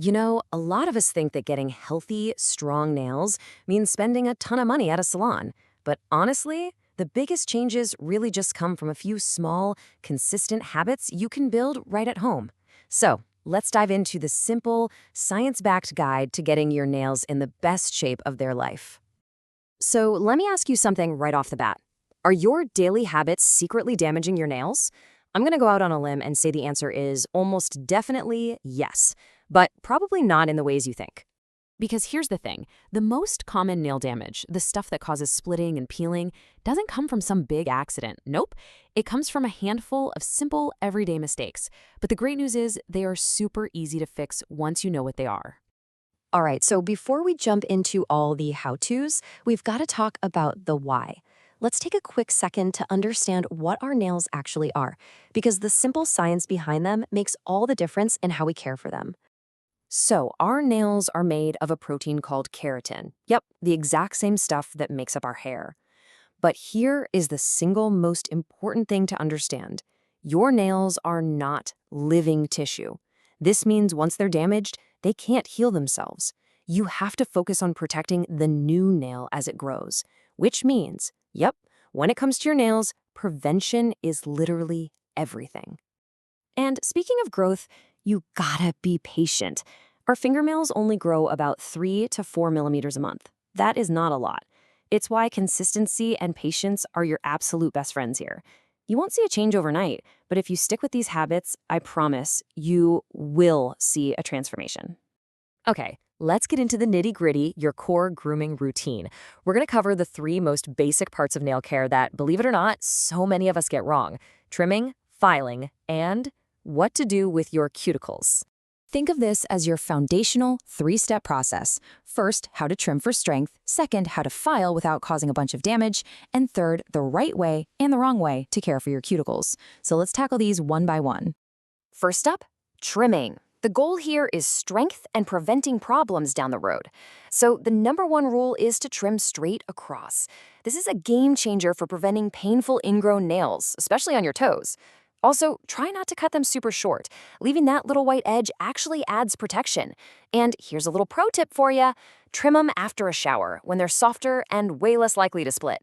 A lot of us think that getting healthy, strong nails means spending a ton of money at a salon. But honestly, the biggest changes really just come from a few small, consistent habits you can build right at home. So, let's dive into the simple, science-backed guide to getting your nails in the best shape of their life. So, let me ask you something right off the bat. Are your daily habits secretly damaging your nails? I'm going to go out on a limb and say the answer is almost definitely yes, but probably not in the ways you think. Because here's the thing, the most common nail damage, the stuff that causes splitting and peeling, doesn't come from some big accident. Nope. It comes from a handful of simple, everyday mistakes. But the great news is they are super easy to fix once you know what they are. All right, so before we jump into all the how-tos, we've got to talk about the why. Let's take a quick second to understand what our nails actually are, because the simple science behind them makes all the difference in how we care for them. So, our nails are made of a protein called keratin. Yep, the exact same stuff that makes up our hair. But here is the single most important thing to understand. Your nails are not living tissue. This means once they're damaged, they can't heal themselves. You have to focus on protecting the new nail as it grows, which means, yep, when it comes to your nails, prevention is literally everything. And speaking of growth, you gotta be patient. Our fingernails only grow about 3 to 4 millimeters a month. That is not a lot. It's why consistency and patience are your absolute best friends here. You won't see a change overnight, but if you stick with these habits, I promise you will see a transformation. Okay, let's get into the nitty-gritty, your core grooming routine. We're going to cover the 3 most basic parts of nail care that, believe it or not, so many of us get wrong: trimming, filing, and what to do with your cuticles. Think of this as your foundational 3-step process. First, how to trim for strength. Second, how to file without causing a bunch of damage. And third, the right way and the wrong way to care for your cuticles. So let's tackle these one by one. First up, trimming. The goal here is strength and preventing problems down the road. So the #1 rule is to trim straight across. This is a game changer for preventing painful ingrown nails, especially on your toes. Also, try not to cut them super short. Leaving that little white edge actually adds protection. And here's a little pro tip for you. Trim them after a shower, when they're softer and way less likely to split.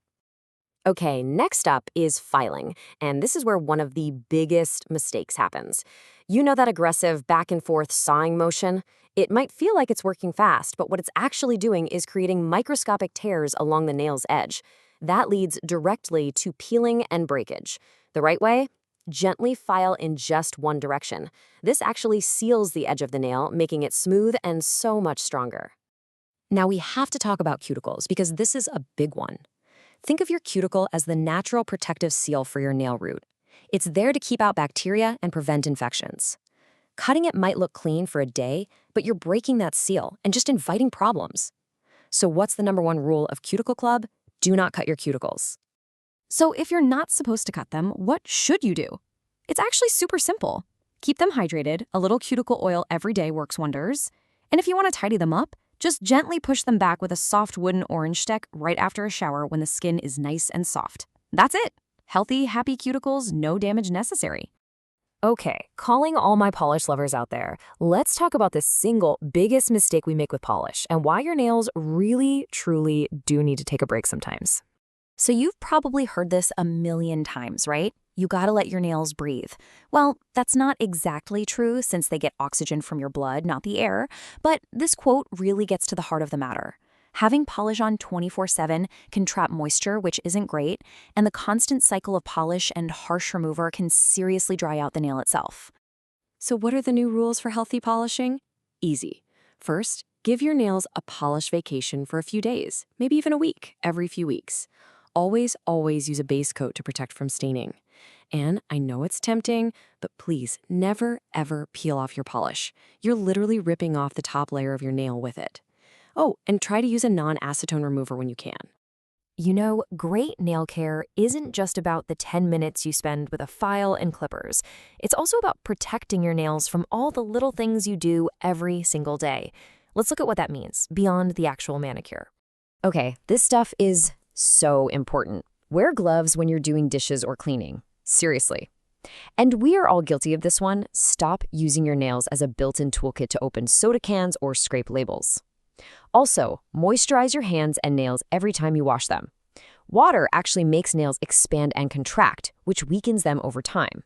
Okay, next up is filing, and this is where one of the biggest mistakes happens. You know that aggressive back and forth sawing motion? It might feel like it's working fast, but what it's actually doing is creating microscopic tears along the nail's edge. That leads directly to peeling and breakage. The right way? Gently file in just one direction. This actually seals the edge of the nail, making it smooth and so much stronger. Now we have to talk about cuticles because this is a big one. Think of your cuticle as the natural protective seal for your nail root. It's there to keep out bacteria and prevent infections. Cutting it might look clean for a day, but you're breaking that seal and just inviting problems. So what's the #1 rule of Cuticle Club? Do not cut your cuticles. So if you're not supposed to cut them, what should you do? It's actually super simple. Keep them hydrated. A little cuticle oil every day works wonders. And if you want to tidy them up, just gently push them back with a soft wooden orange stick right after a shower when the skin is nice and soft. That's it. Healthy, happy cuticles, no damage necessary. Okay, calling all my polish lovers out there, let's talk about the single biggest mistake we make with polish and why your nails really, truly do need to take a break sometimes. So you've probably heard this a million times, right? You gotta let your nails breathe. Well, that's not exactly true since they get oxygen from your blood, not the air, but this quote really gets to the heart of the matter. Having polish on 24/7 can trap moisture, which isn't great, and the constant cycle of polish and harsh remover can seriously dry out the nail itself. So what are the new rules for healthy polishing? Easy. First, give your nails a polish vacation for a few days, maybe even a week, every few weeks. Always, always use a base coat to protect from staining. And I know it's tempting, but please never, ever peel off your polish. You're literally ripping off the top layer of your nail with it. Oh, and try to use a non-acetone remover when you can. You know, great nail care isn't just about the 10 minutes you spend with a file and clippers. It's also about protecting your nails from all the little things you do every single day. Let's look at what that means beyond the actual manicure. Okay, this stuff is so important. Wear gloves when you're doing dishes or cleaning. Seriously. And we are all guilty of this one. Stop using your nails as a built-in toolkit to open soda cans or scrape labels. Also, moisturize your hands and nails every time you wash them. Water actually makes nails expand and contract, which weakens them over time.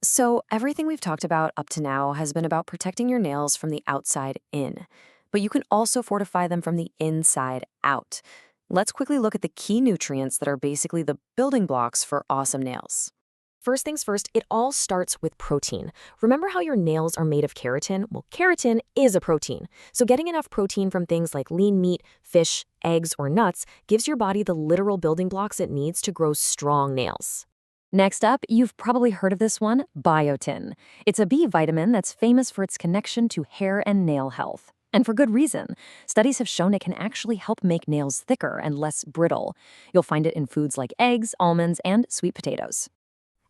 So, everything we've talked about up to now has been about protecting your nails from the outside in. But you can also fortify them from the inside out. Let's quickly look at the key nutrients that are basically the building blocks for awesome nails. First things first, it all starts with protein. Remember how your nails are made of keratin? Well, keratin is a protein. So getting enough protein from things like lean meat, fish, eggs, or nuts gives your body the literal building blocks it needs to grow strong nails. Next up, you've probably heard of this one, biotin. It's a B vitamin that's famous for its connection to hair and nail health. And for good reason. Studies have shown it can actually help make nails thicker and less brittle. You'll find it in foods like eggs, almonds, and sweet potatoes.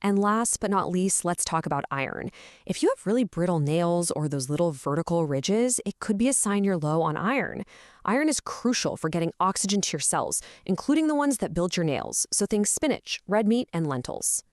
And last but not least, let's talk about iron. If you have really brittle nails or those little vertical ridges, it could be a sign you're low on iron. Iron is crucial for getting oxygen to your cells, including the ones that build your nails, so think spinach, red meat, and lentils.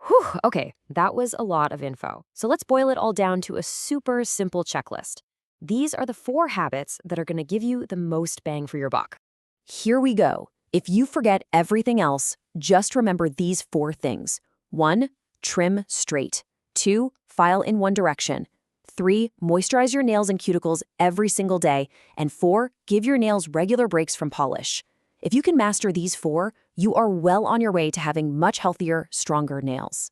Whew, okay, that was a lot of info. So let's boil it all down to a super simple checklist. These are the 4 habits that are going to give you the most bang for your buck. Here we go. If you forget everything else, just remember these 4 things. 1. Trim straight. 2. File in one direction. 3. Moisturize your nails and cuticles every single day. And 4. Give your nails regular breaks from polish. If you can master these 4, you are well on your way to having much healthier, stronger nails.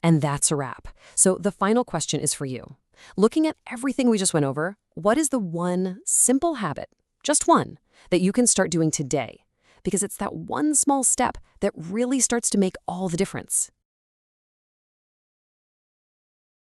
And that's a wrap. So the final question is for you. Looking at everything we just went over, what is the one simple habit, just one, that you can start doing today? Because it's that one small step that really starts to make all the difference.